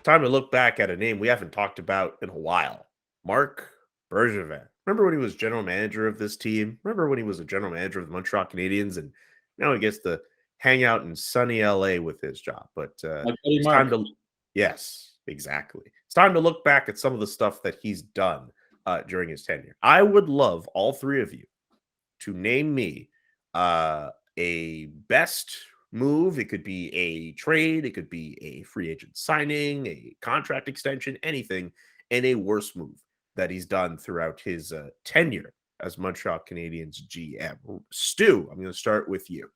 time to look back at a name we haven't talked about in a while. Marc Bergevin. Remember when he was general manager of this team? Remember when he was a general manager of the Montreal Canadiens? And now he gets to hang out in sunny LA with his job. But it's time to, yes, exactly. It's time to look back at some of the stuff that he's done during his tenure. I would love all three of you to name me a best move. It could be a trade, it could be a free agent signing, a contract extension, anything, and a worse move that he's done throughout his tenure as Montreal Canadiens GM. Stu, I'm going to start with you.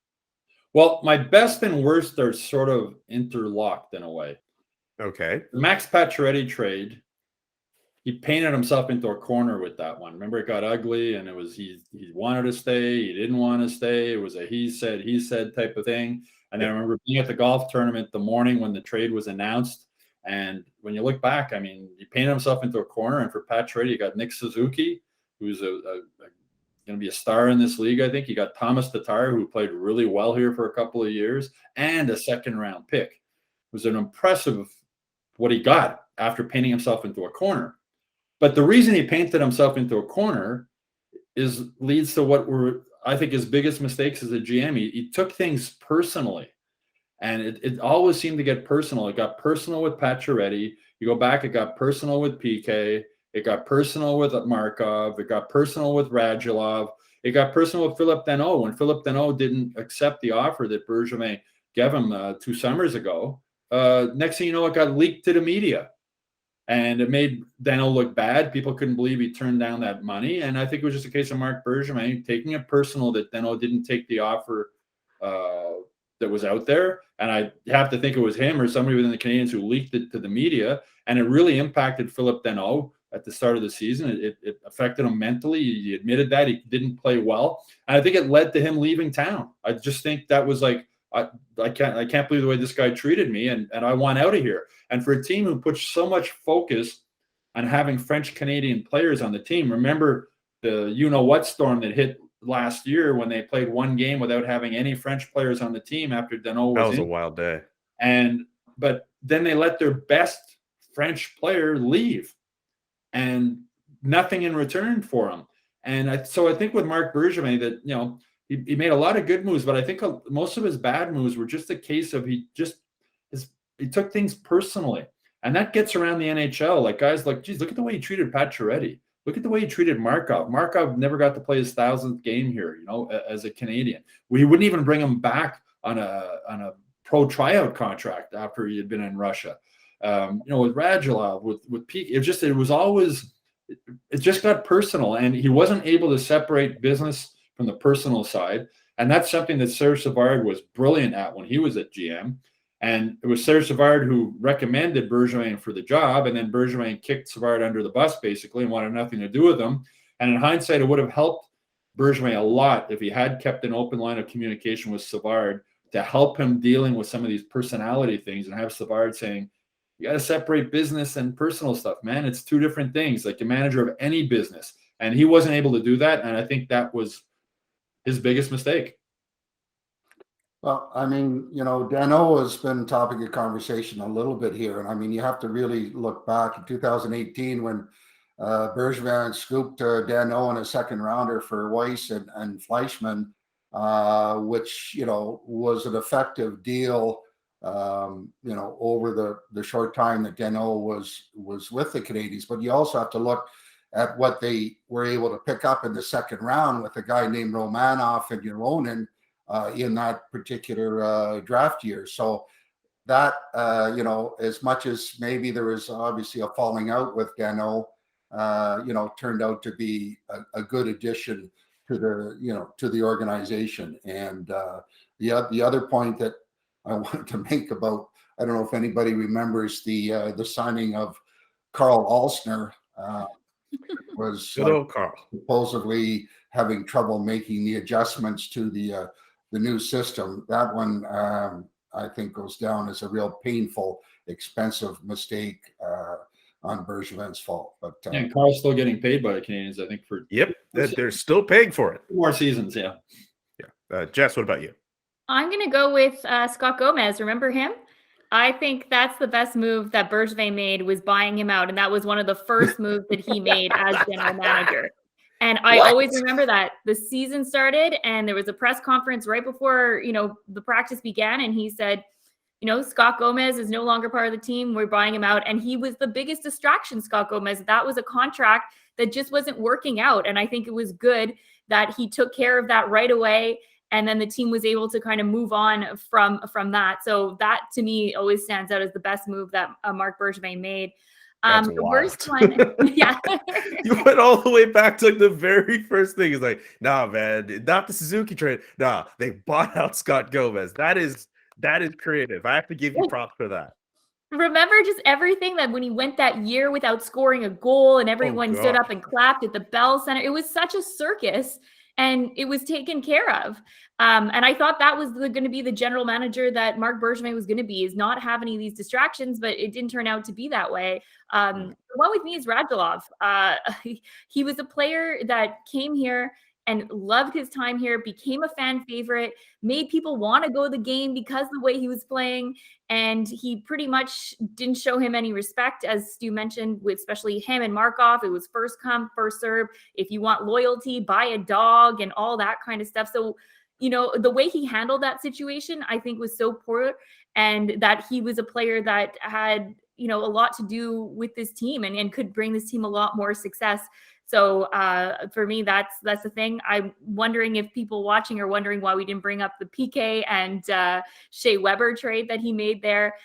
Well, my best and worst are sort of interlocked in a way. Okay. The Max Pacioretty trade, he painted himself into a corner with that one. Remember, it got ugly, and it was he wanted to stay, he didn't want to stay. It was a he said type of thing. And then I remember being at the golf tournament the morning when the trade was announced. And when you look back, I mean, he painted himself into a corner. And for Pacioretty, you got Nick Suzuki, who's going to be a star in this league, I think. You got Thomas Tatar, who played really well here for a couple of years, and a second-round pick. It was an impressive what he got after painting himself into a corner. But the reason he painted himself into a corner leads to what were, I think, his biggest mistakes as a GM. He took things personally, and it always seemed to get personal. It got personal with Pacioretty. You go back, it got personal with PK. It got personal with Markov. It got personal with Radulov. It got personal with Philip Danault. When Philip Danault didn't accept the offer that Bergevin gave him 2 summers ago, next thing you know, it got leaked to the media. And it made Danault look bad. People couldn't believe he turned down that money. And I think it was just a case of Marc Bergevin taking it personal that Danault didn't take the offer that was out there. And I have to think it was him or somebody within the Canadiens who leaked it to the media. And it really impacted Philip Danault at the start of the season. It affected him mentally. He admitted that. He didn't play well. And I think it led to him leaving town. I just think that was like, I can't believe the way this guy treated me, and I want out of here. And for a team who puts so much focus on having French Canadian players on the team, remember the you-know-what storm that hit last year when they played one game without having any French players on the team after Danault was That was a wild day. But then they let their best French player leave, and nothing in return for him. And so I think with Marc Bergevin that, you know, he made a lot of good moves, but I think most of his bad moves were just a case of he took things personally. And that gets around the NHL. Like, guys like, geez, look at the way he treated Pacioretty. Look at the way he treated Markov. Markov never got to play his 1,000th game here, you know, as a Canadian. We wouldn't even bring him back on a pro tryout contract after he had been in Russia. You know, with Radulov, with Peak, it just got personal, and he wasn't able to separate business from the personal side. And that's something that Serge Savard was brilliant at when he was at GM. And it was Serge Savard who recommended Bergevin for the job. And then Bergevin kicked Savard under the bus, basically, and wanted nothing to do with him. And in hindsight, it would have helped Bergevin a lot if he had kept an open line of communication with Savard to help him dealing with some of these personality things, and have Savard saying, you got to separate business and personal stuff, man. It's 2 different things, like the manager of any business. And he wasn't able to do that. And I think that was his biggest mistake. Well, I mean, you know, Danault has been topic of conversation a little bit here. And I mean, you have to really look back in 2018 when Bergevin scooped Danault in a second rounder for Weiss and Fleischmann, which, you know, was an effective deal, you know, over the short time that Danault was with the Canadiens. But you also have to look at what they were able to pick up in the second round with a guy named Romanov and Yoronen in that particular draft year. So that, you know, as much as maybe there was obviously a falling out with Danault, you know, turned out to be a good addition to the organization. And the other point that I wanted to make about, I don't know if anybody remembers the signing of Carl Alsner. Was like Carl supposedly having trouble making the adjustments to the new system. That one, I think, goes down as a real painful, expensive mistake on Bergevin's fault. But and Carl's still getting paid by the Canadiens, I think. They're still paying for it. 2 more seasons, yeah. Jess, what about you? I'm going to go with Scott Gomes. Remember him? I think that's the best move that Bergevin made, was buying him out. And that was one of the first moves that he made as general manager. And I always remember that the season started and there was a press conference right before, the practice began. And he said, Scott Gomes is no longer part of the team. We're buying him out. And he was the biggest distraction, Scott Gomes. That was a contract that just wasn't working out. And I think it was good that he took care of that right away. And then the team was able to kind of move on from that. So that, to me, always stands out as the best move that Marc Bergevin made. The worst one, yeah. You went all the way back to the very first thing. Is like, nah, man, not the Suzuki trade. Nah, they bought out Scott Gomes. That is creative. I have to give you props for that. Remember just everything that when he went that year without scoring a goal and everyone stood up and clapped at the Bell Center. It was such a circus. And it was taken care of. And I thought that was going to be the general manager that Marc Bergevin was going to be, is not have any of these distractions, but it didn't turn out to be that way. The one with me is Radulov. He was a player that came here and loved his time here, became a fan favorite, made people want to go to the game because of the way he was playing. And he pretty much didn't show him any respect, as Stu mentioned, with especially him and Markov. It was first come, first serve. If you want loyalty, buy a dog and all that kind of stuff. So, the way he handled that situation, I think, was so poor, and that he was a player that had, a lot to do with this team and could bring this team a lot more success. So for me, that's the thing. I'm wondering if people watching are wondering why we didn't bring up the PK and Shea Weber trade that he made there.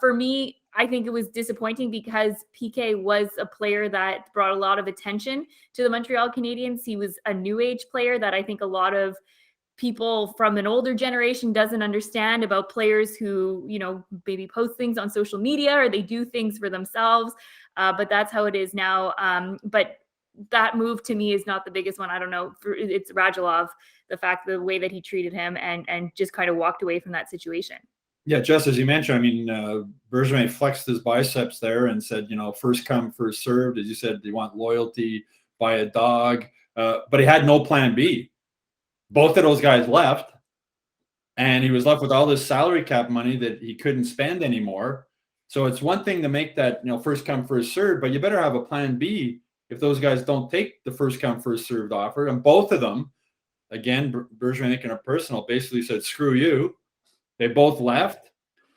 For me, I think it was disappointing because PK was a player that brought a lot of attention to the Montreal Canadiens. He was a new age player that I think a lot of people from an older generation doesn't understand about players who, maybe post things on social media or they do things for themselves. But that's how it is now. But that move to me is not the biggest one. I don't know. It's Radulov, the way that he treated him and just kind of walked away from that situation. Yeah, just as you mentioned, Bergevin flexed his biceps there and said, first come, first served. As you said, you want loyalty, buy a dog. But he had no plan B. Both of those guys left, and he was left with all this salary cap money that he couldn't spend anymore. So it's one thing to make that, first come, first served, but you better have a plan B if those guys don't take the first come, first served offer. And both of them, again, Bergevin making it personal, basically said, screw you. They both left,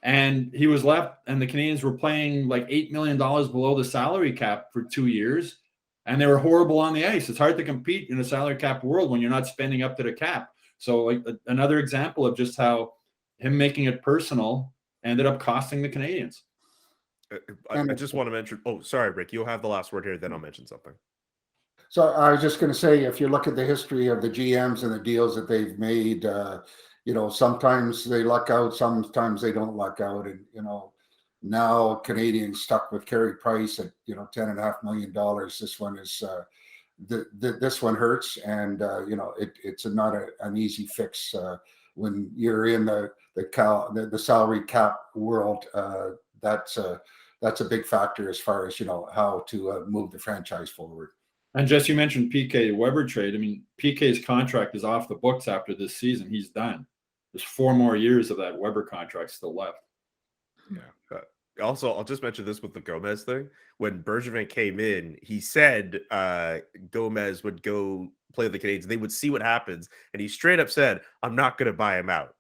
and he was left, and the Canadiens were playing like $8 million below the salary cap for 2 years, and they were horrible on the ice. It's hard to compete in a salary cap world when you're not spending up to the cap. So another example of just how him making it personal ended up costing the Canadiens. I just want to mention, sorry, Rick, you'll have the last word here, then I'll mention something. So I was just going to say, if you look at the history of the GMs and the deals that they've made, sometimes they luck out, sometimes they don't luck out. And, now Canadians stuck with Carey Price at, $10.5 million. This one is, this one hurts. And, it's not an easy fix when you're in the salary cap world. That's a big factor as far as, how to move the franchise forward. And Jess, you mentioned PK Weber trade. PK's contract is off the books after this season. He's done. There's 4 more years of that Weber contract still left. Yeah. Also, I'll just mention this with the Gomes thing. When Bergevin came in, he said Gomes would go play the Canadiens. They would see what happens. And he straight up said, I'm not going to buy him out.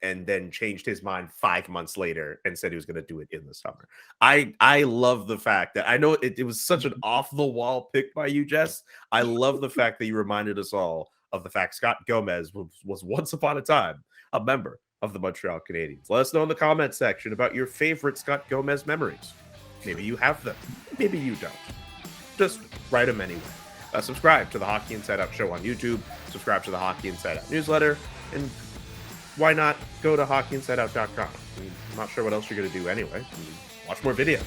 And then changed his mind 5 months later and said he was going to do it in the summer. I love the fact that I know it was such an off-the-wall pick by you, Jess. I love the fact that you reminded us all of the fact Scott Gomes was once upon a time a member of the Montreal Canadiens. Let us know in the comment section about your favorite Scott Gomes memories. Maybe you have them. Maybe you don't. Just write them anyway. Subscribe to the Hockey Inside Out show on YouTube. Subscribe to the Hockey Inside Out newsletter. And why not go to hockeyinsideout.com? I'm not sure what else you're going to do anyway. Watch more videos.